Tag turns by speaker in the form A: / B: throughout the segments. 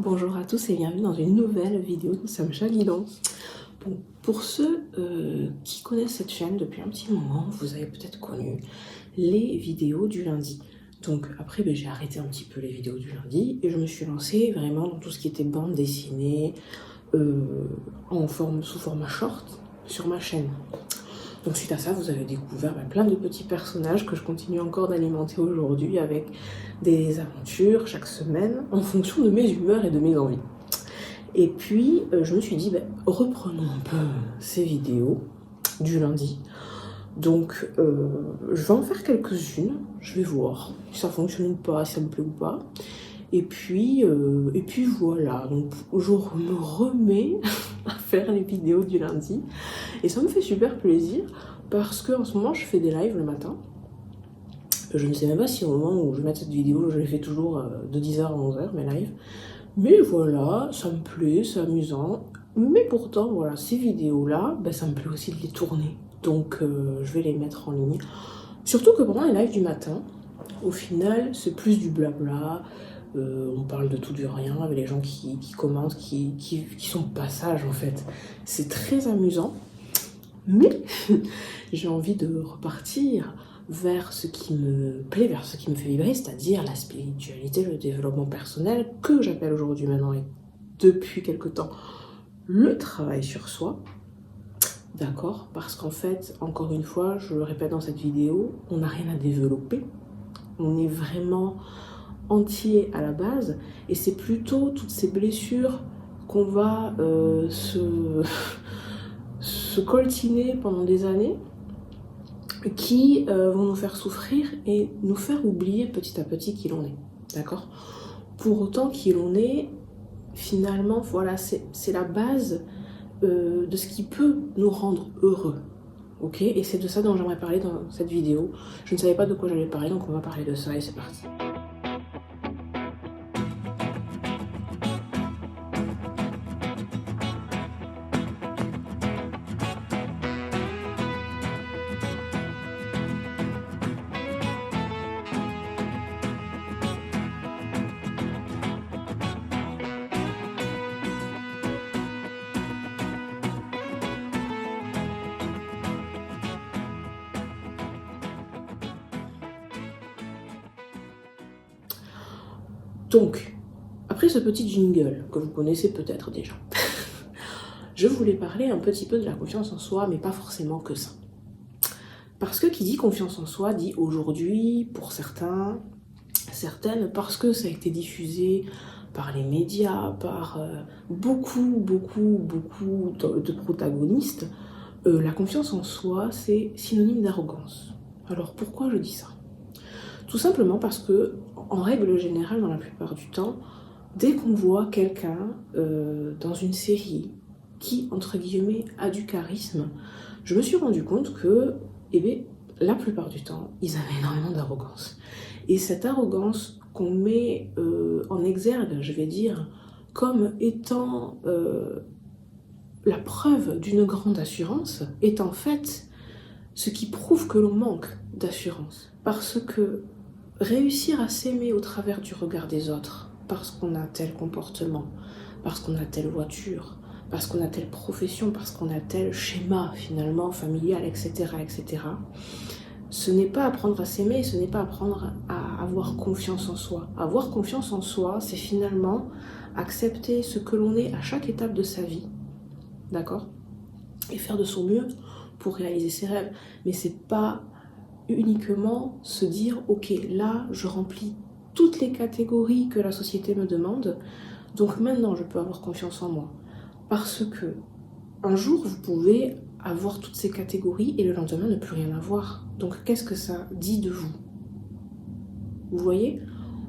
A: Bonjour à tous et bienvenue dans une nouvelle vidéo de Sam Chalidon. Bon, pour ceux qui connaissent cette chaîne depuis un petit moment, vous avez peut-être connu les vidéos du lundi. Donc après, j'ai arrêté un petit peu les vidéos du lundi et je me suis lancée vraiment dans tout ce qui était bande dessinée sous format short sur ma chaîne. Donc suite à ça, vous avez découvert plein de petits personnages que je continue encore d'alimenter aujourd'hui avec des aventures chaque semaine en fonction de mes humeurs et de mes envies. Et puis je me suis dit, reprenons un peu ces vidéos du lundi. Donc je vais en faire quelques-unes, je vais voir si ça fonctionne ou pas, si ça me plaît ou pas. Et puis voilà, donc je me remets à faire les vidéos du lundi. Et ça me fait super plaisir parce qu'en ce moment je fais des lives le matin. Je ne sais même pas si au moment où je vais mettre cette vidéo, je les fais toujours de 10h à 11h, mes lives. Mais voilà, ça me plaît, c'est amusant. Mais pourtant, voilà, ces vidéos-là, ça me plaît aussi de les tourner. Donc je vais les mettre en ligne. Surtout que pendant les lives du matin, au final, c'est plus du blabla. On parle de tout du rien avec les gens qui commentent, qui sont de passage en fait. C'est très amusant, mais j'ai envie de repartir vers ce qui me plaît, vers ce qui me fait vibrer, c'est-à-dire la spiritualité, le développement personnel, que j'appelle aujourd'hui maintenant et depuis quelque temps le travail sur soi. D'accord? Parce qu'en fait, encore une fois, je le répète dans cette vidéo, on n'a rien à développer. On est vraiment entier à la base et c'est plutôt toutes ces blessures qu'on va se coltiner pendant des années qui vont nous faire souffrir et nous faire oublier petit à petit qui l'on est, d'accord? Pour autant qui l'on est, finalement, voilà, c'est la base de ce qui peut nous rendre heureux, ok? Et c'est de ça dont j'aimerais parler dans cette vidéo. Je ne savais pas de quoi j'allais parler, donc on va parler de ça et c'est parti. Donc, après ce petit jingle que vous connaissez peut-être déjà, je voulais parler un petit peu de la confiance en soi, mais pas forcément que ça. Parce que qui dit confiance en soi dit aujourd'hui, pour certains, certaines, parce que ça a été diffusé par les médias, par beaucoup de protagonistes, la confiance en soi, c'est synonyme d'arrogance. Alors pourquoi je dis ça? Tout simplement parce que, en règle générale, dans la plupart du temps, dès qu'on voit quelqu'un dans une série qui, entre guillemets, a du charisme, je me suis rendu compte que, la plupart du temps, ils avaient énormément d'arrogance. Et cette arrogance qu'on met en exergue, je vais dire, comme étant la preuve d'une grande assurance, est en fait ce qui prouve que l'on manque d'assurance. Parce que réussir à s'aimer au travers du regard des autres, parce qu'on a tel comportement, parce qu'on a telle voiture, parce qu'on a telle profession, parce qu'on a tel schéma finalement familial, etc., ce n'est pas apprendre à s'aimer, ce n'est pas apprendre à avoir confiance en soi. Avoir confiance en soi, c'est finalement accepter ce que l'on est à chaque étape de sa vie, d'accord? Et faire de son mieux pour réaliser ses rêves. Mais c'est pas uniquement se dire ok, là je remplis toutes les catégories que la société me demande, donc maintenant je peux avoir confiance en moi. Parce que un jour vous pouvez avoir toutes ces catégories et le lendemain ne plus rien avoir. Donc qu'est-ce que ça dit de vous? Vous voyez?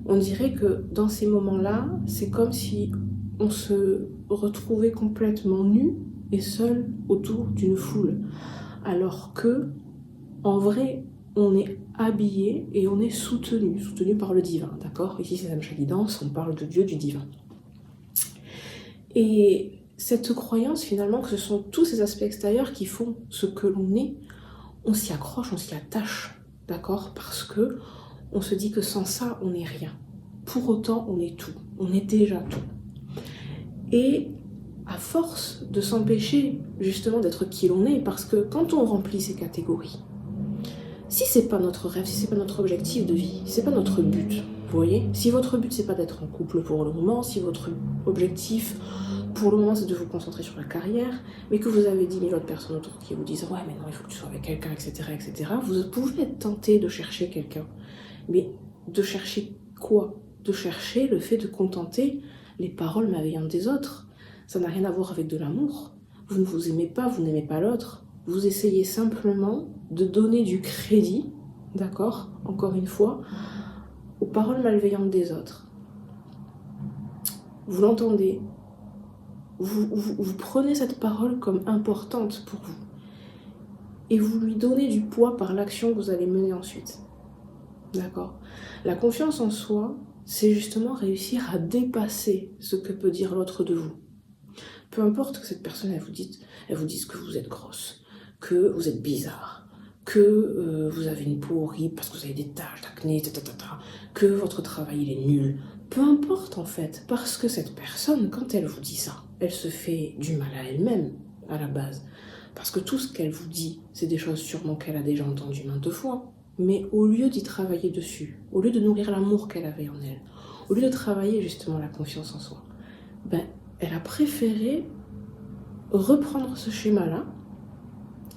A: On dirait que dans ces moments-là, c'est comme si on se retrouvait complètement nu et seul autour d'une foule. Alors que, en vrai, on est habillé et on est soutenu par le divin, d'accord? Ici c'est Sam Chalidon, on parle de Dieu, du divin. Et cette croyance finalement que ce sont tous ces aspects extérieurs qui font ce que l'on est, on s'y accroche, on s'y attache, d'accord? Parce que on se dit que sans ça, on n'est rien. Pour autant, on est tout, on est déjà tout. Et à force de s'empêcher justement d'être qui l'on est, parce que quand on remplit ces catégories, si c'est pas notre rêve, si c'est pas notre objectif de vie, si c'est pas notre but, vous voyez, si votre but c'est pas d'être en couple pour le moment, si votre objectif pour le moment c'est de vous concentrer sur la carrière, mais que vous avez 10 000 autres personnes autour qui vous disent ouais mais non il faut que tu sois avec quelqu'un, etc., vous pouvez être tenté de chercher quelqu'un, mais de chercher quoi? De chercher le fait de contenter les paroles malveillantes des autres. Ça n'a rien à voir avec de l'amour. Vous ne vous aimez pas, vous n'aimez pas l'autre. Vous essayez simplement de donner du crédit, d'accord, encore une fois, aux paroles malveillantes des autres. Vous l'entendez, vous prenez cette parole comme importante pour vous et vous lui donnez du poids par l'action que vous allez mener ensuite. D'accord? La confiance en soi, c'est justement réussir à dépasser ce que peut dire l'autre de vous. Peu importe que cette personne, elle vous dise que vous êtes grosse, que vous êtes bizarre, que vous avez une peau horrible parce que vous avez des taches d'acné, que votre travail il est nul. Peu importe en fait, parce que cette personne, quand elle vous dit ça, elle se fait du mal à elle-même à la base. Parce que tout ce qu'elle vous dit, c'est des choses sûrement qu'elle a déjà entendues maintes fois. Mais au lieu d'y travailler dessus, au lieu de nourrir l'amour qu'elle avait en elle, au lieu de travailler justement la confiance en soi, elle a préféré reprendre ce schéma-là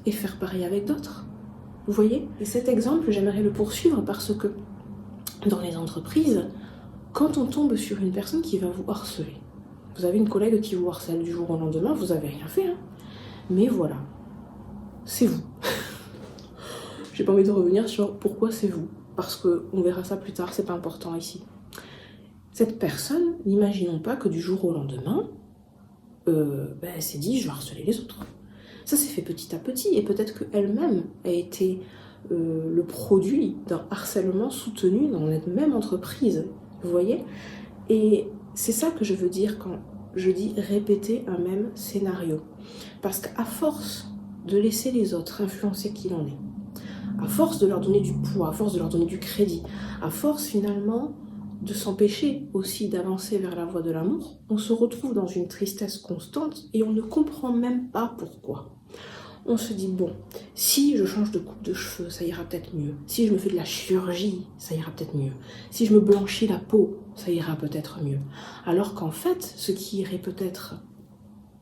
A: et faire pareil avec d'autres. Vous voyez? Et cet exemple, j'aimerais le poursuivre parce que dans les entreprises, quand on tombe sur une personne qui va vous harceler, vous avez une collègue qui vous harcèle du jour au lendemain, vous n'avez rien fait, hein, mais voilà, c'est vous. J'ai pas envie de revenir sur pourquoi c'est vous, parce qu'on verra ça plus tard, c'est pas important ici. Cette personne, n'imaginons pas que du jour au lendemain, elle s'est dit je vais harceler les autres. Ça s'est fait petit à petit, et peut-être qu'elle-même a été le produit d'un harcèlement soutenu dans la même entreprise, vous voyez? Et c'est ça que je veux dire quand je dis répéter un même scénario. Parce qu'à force de laisser les autres influencer qui l'on est, à force de leur donner du poids, à force de leur donner du crédit, à force finalement de s'empêcher aussi d'avancer vers la voie de l'amour, on se retrouve dans une tristesse constante et on ne comprend même pas pourquoi. On se dit, bon, si je change de coupe de cheveux, ça ira peut-être mieux. Si je me fais de la chirurgie, ça ira peut-être mieux. Si je me blanchis la peau, ça ira peut-être mieux. Alors qu'en fait, ce qui irait peut-être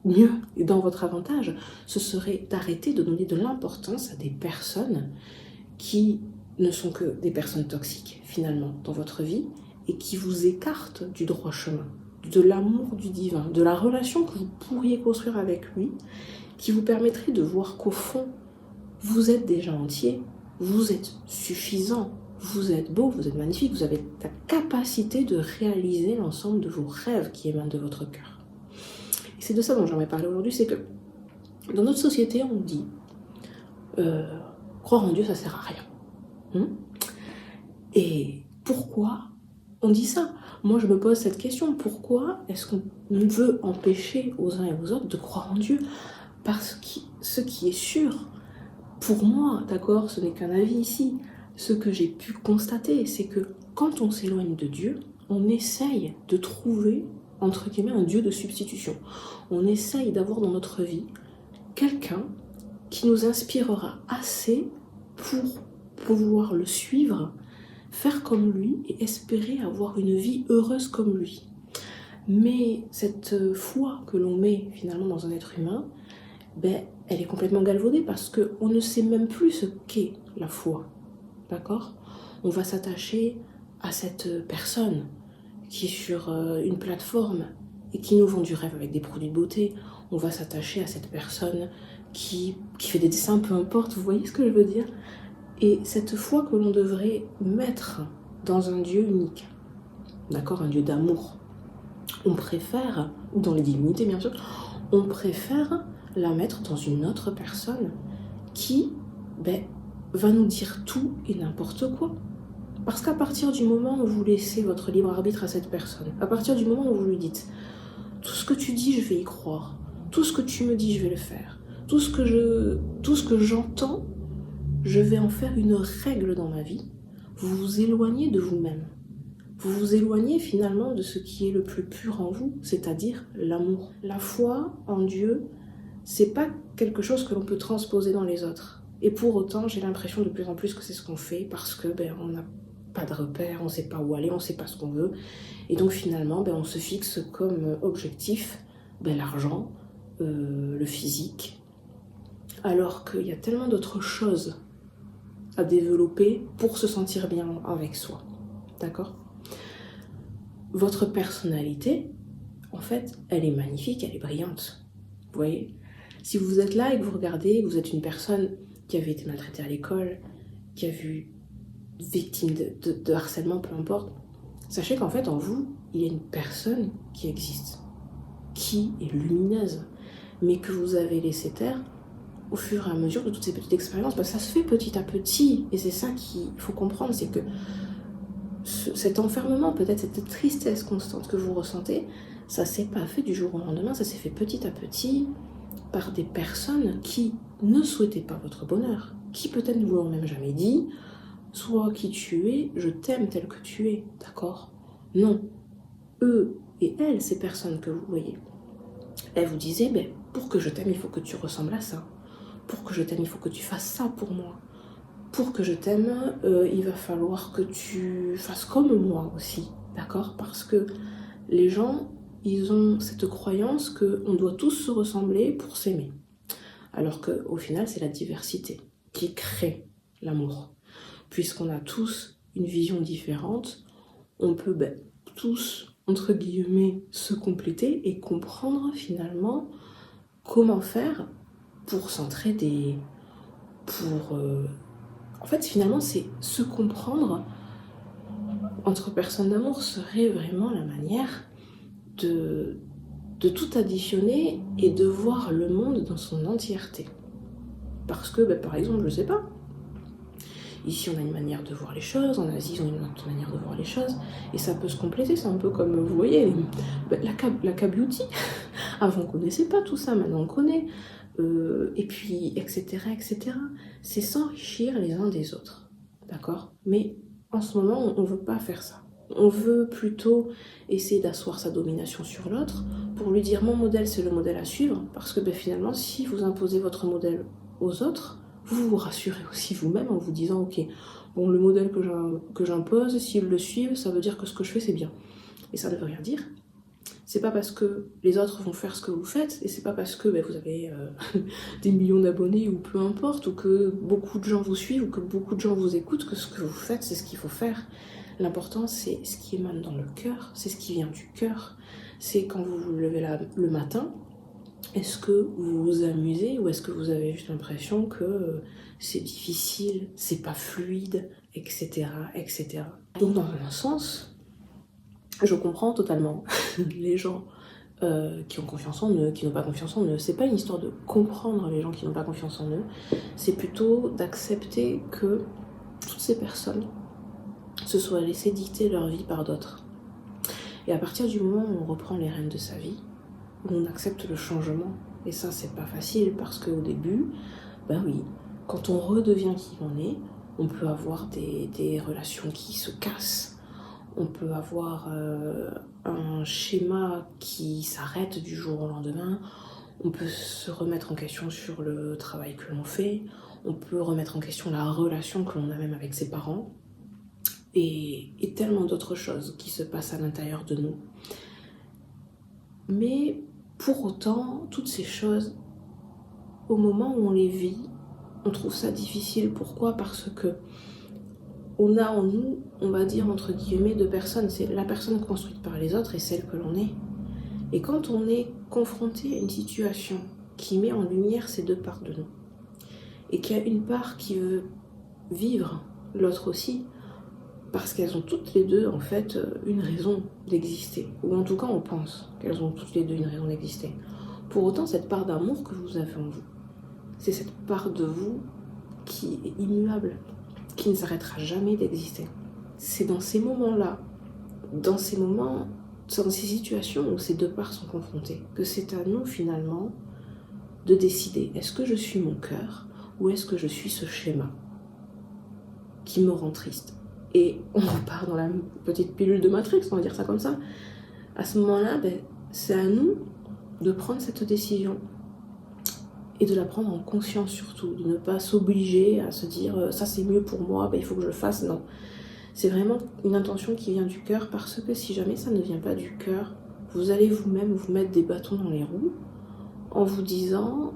A: mieux et dans votre avantage, ce serait d'arrêter de donner de l'importance à des personnes qui ne sont que des personnes toxiques, finalement, dans votre vie, et qui vous écartent du droit chemin, de l'amour du divin, de la relation que vous pourriez construire avec lui, qui vous permettrait de voir qu'au fond, vous êtes déjà entier, vous êtes suffisant, vous êtes beau, vous êtes magnifique, vous avez la capacité de réaliser l'ensemble de vos rêves qui émanent de votre cœur. Et c'est de ça dont j'aimerais parler aujourd'hui, c'est que dans notre société, on dit croire en Dieu, ça sert à rien. Et pourquoi on dit ça? Moi, je me pose cette question. Pourquoi est-ce qu'on veut empêcher aux uns et aux autres de croire en Dieu? Parce que ce qui est sûr, pour moi, d'accord, ce n'est qu'un avis ici, ce que j'ai pu constater, c'est que quand on s'éloigne de Dieu, on essaye de trouver, entre guillemets, un Dieu de substitution. On essaye d'avoir dans notre vie quelqu'un qui nous inspirera assez pour pouvoir le suivre, faire comme lui et espérer avoir une vie heureuse comme lui. Mais cette foi que l'on met finalement dans un être humain, elle est complètement galvaudée parce qu'on ne sait même plus ce qu'est la foi. D'accord? On va s'attacher à cette personne qui est sur une plateforme et qui nous vend du rêve avec des produits de beauté. On va s'attacher à cette personne qui fait des dessins, peu importe, vous voyez ce que je veux dire? Et cette foi que l'on devrait mettre dans un Dieu unique, d'accord, un Dieu d'amour, on préfère, ou dans les divinités bien sûr, on préfère la mettre dans une autre personne qui va nous dire tout et n'importe quoi. Parce qu'à partir du moment où vous laissez votre libre arbitre à cette personne, à partir du moment où vous lui dites tout ce que tu dis, je vais y croire, tout ce que tu me dis, je vais le faire, tout ce que j'entends, je vais en faire une règle dans ma vie, vous vous éloignez de vous-même. vous vous éloignez finalement de ce qui est le plus pur en vous, c'est-à-dire l'amour. La foi en Dieu, c'est pas quelque chose que l'on peut transposer dans les autres. Et pour autant, j'ai l'impression de plus en plus que c'est ce qu'on fait parce que on n'a pas de repère, on sait pas où aller, on sait pas ce qu'on veut. Et donc finalement, on se fixe comme objectif l'argent, le physique, alors qu'il y a tellement d'autres choses à développer pour se sentir bien avec soi. D'accord ? Votre personnalité, en fait, elle est magnifique, elle est brillante. Vous voyez ? Si vous êtes là et que vous regardez, vous êtes une personne qui avait été maltraitée à l'école, qui a vu victime de harcèlement, peu importe, sachez qu'en fait, en vous, il y a une personne qui existe, qui est lumineuse, mais que vous avez laissé taire au fur et à mesure de toutes ces petites expériences. Ça se fait petit à petit, et c'est ça qu'il faut comprendre, c'est que cet enfermement, peut-être cette tristesse constante que vous ressentez, ça s'est pas fait du jour au lendemain, ça s'est fait petit à petit par des personnes qui ne souhaitaient pas votre bonheur, qui peut-être ne vous l'ont même jamais dit, soit qui tu es, je t'aime tel que tu es, d'accord ? Non. Eux et elles, ces personnes que vous voyez, elles vous disaient, pour que je t'aime, il faut que tu ressembles à ça. Pour que je t'aime, il faut que tu fasses ça pour moi. Pour que je t'aime, il va falloir que tu fasses comme moi aussi, d'accord ? Parce que les gens, ils ont cette croyance qu'on doit tous se ressembler pour s'aimer. Alors qu'au final, c'est la diversité qui crée l'amour. Puisqu'on a tous une vision différente, on peut tous, entre guillemets, se compléter et comprendre finalement comment faire pour s'entraider, pour... En fait, finalement, c'est se comprendre entre personnes d'amour serait vraiment la manière de tout additionner et de voir le monde dans son entièreté. Parce que, par exemple, je sais pas, ici on a une manière de voir les choses, en Asie ils ont une autre manière de voir les choses, et ça peut se compléter, c'est un peu comme, vous voyez, la K-beauty. Avant on connaissait pas tout ça, maintenant on connaît, et puis etc. C'est s'enrichir les uns des autres, d'accord ? Mais en ce moment on veut pas faire ça. On veut plutôt essayer d'asseoir sa domination sur l'autre pour lui dire mon modèle c'est le modèle à suivre, parce que finalement si vous imposez votre modèle aux autres, vous vous rassurez aussi vous-même en vous disant ok, bon le modèle que j'impose, s'ils le suivent, ça veut dire que ce que je fais c'est bien. Et ça ne veut rien dire. C'est pas parce que les autres vont faire ce que vous faites, et c'est pas parce que vous avez des millions d'abonnés ou peu importe, ou que beaucoup de gens vous suivent, ou que beaucoup de gens vous écoutent, que ce que vous faites c'est ce qu'il faut faire. L'important c'est ce qui émane dans le cœur, c'est ce qui vient du cœur. C'est quand vous vous levez le matin, est-ce que vous vous amusez ou est-ce que vous avez juste l'impression que c'est difficile, c'est pas fluide, etc. Donc dans un sens, je comprends totalement les gens qui ont confiance en eux, qui n'ont pas confiance en eux. C'est pas une histoire de comprendre les gens qui n'ont pas confiance en eux, c'est plutôt d'accepter que toutes ces personnes se soient laissées dicter leur vie par d'autres. Et à partir du moment où on reprend les rênes de sa vie, où on accepte le changement, et ça c'est pas facile parce qu'au début, oui, quand on redevient qui on est, on peut avoir des relations qui se cassent, on peut avoir un schéma qui s'arrête du jour au lendemain, on peut se remettre en question sur le travail que l'on fait, on peut remettre en question la relation que l'on a même avec ses parents, et tellement d'autres choses qui se passent à l'intérieur de nous. Mais pour autant, toutes ces choses, au moment où on les vit, on trouve ça difficile. Pourquoi ? Parce que on a en nous, on va dire entre guillemets, deux personnes. C'est la personne construite par les autres et celle que l'on est. Et quand on est confronté à une situation qui met en lumière ces deux parts de nous, et qu'il y a une part qui veut vivre, l'autre aussi, parce qu'elles ont toutes les deux en fait une raison d'exister, ou en tout cas on pense qu'elles ont toutes les deux une raison d'exister. Pour autant, cette part d'amour que vous avez en vous, c'est cette part de vous qui est immuable, qui ne s'arrêtera jamais d'exister. C'est dans ces moments-là, dans ces situations où ces deux parts sont confrontées, que c'est à nous finalement de décider, est-ce que je suis mon cœur ou est-ce que je suis ce schéma qui me rend triste ? et on repart dans la petite pilule de Matrix, on va dire ça comme ça. À ce moment-là, c'est à nous de prendre cette décision et de la prendre en conscience surtout, de ne pas s'obliger à se dire ça c'est mieux pour moi, il faut que je le fasse. Non, c'est vraiment une intention qui vient du cœur, parce que si jamais ça ne vient pas du cœur, vous allez vous-même vous mettre des bâtons dans les roues en vous disant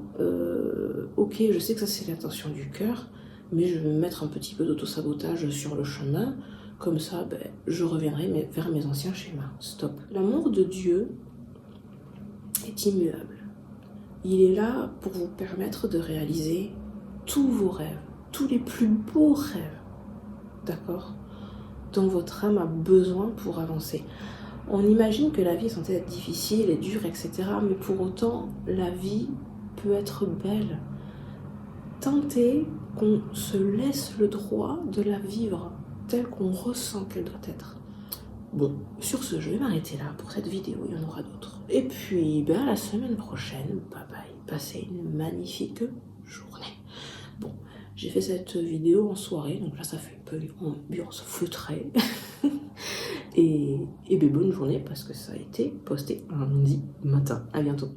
A: ok, je sais que ça c'est l'intention du cœur, mais je vais me mettre un petit peu d'auto-sabotage sur le chemin, comme ça je reviendrai vers mes anciens schémas. Stop. L'amour de Dieu est immuable. Il est là pour vous permettre de réaliser tous vos rêves, tous les plus beaux rêves, d'accord, dont votre âme a besoin pour avancer. On imagine que la vie est censée être difficile et dure, etc. Mais pour autant, la vie peut être belle. Tentez qu'on se laisse le droit de la vivre telle qu'on ressent qu'elle doit être. Bon, sur ce, je vais m'arrêter là pour cette vidéo, il y en aura d'autres. Et puis, à la semaine prochaine, bye bye, passez une magnifique journée. Bon, j'ai fait cette vidéo en soirée, donc là ça fait un peu une ambiance feutrée. et bonne journée parce que ça a été posté un lundi matin. À bientôt.